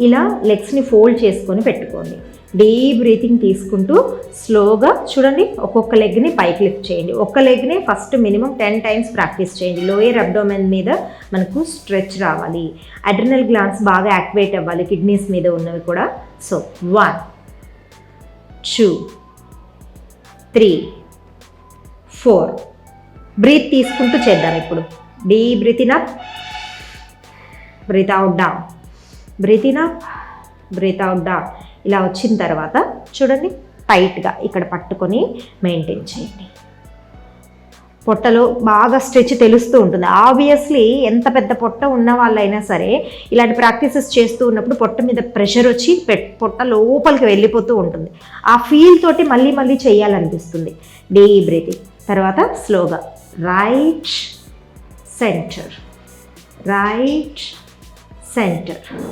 ఇలా లెగ్స్ని ఫోల్డ్ చేసుకొని పెట్టుకోండి. డీప్ బ్రీతింగ్ తీసుకుంటూ స్లోగా చూడండి, ఒక్కొక్క లెగ్ని పైకి లిఫ్ట్ చేయండి. ఒక్క లెగ్ని ఫస్ట్ మినిమం 10 టైమ్స్ ప్రాక్టీస్ చేయండి. లోయర్ అబ్డోమెన్ మీద మనకు స్ట్రెచ్ రావాలి, అడ్రినల్ గ్లాండ్స్ బాగా యాక్టివేట్ అవ్వాలి, కిడ్నీస్ మీద ఉన్నవి కూడా. సో 1 2 3 4 బ్రీత్ తీసుకుంటూ చేద్దాం. ఇప్పుడు deep breath in up, breath out down, breath in up, breath out down. ఇలా వచ్చిన తర్వాత చూడండి, టైట్గా ఇక్కడ పట్టుకొని మెయింటైన్ చేయండి. పొట్టలో బాగా స్ట్రెచ్ తెలుస్తూ ఉంటుంది. ఆబ్వియస్లీ ఎంత పెద్ద పొట్ట ఉన్న వాళ్ళైనా సరే ఇలాంటి ప్రాక్టీసెస్ చేస్తూ ఉన్నప్పుడు పొట్ట మీద ప్రెషర్ వచ్చి పొట్ట లోపలికి వెళ్ళిపోతూ ఉంటుంది. ఆ ఫీల్ తోటి మళ్ళీ మళ్ళీ చేయాలనిపిస్తుంది. డీప్ బ్రీతింగ్ తర్వాత స్లోగా రైట్ సెంటర్, రైట్ సెంటర్.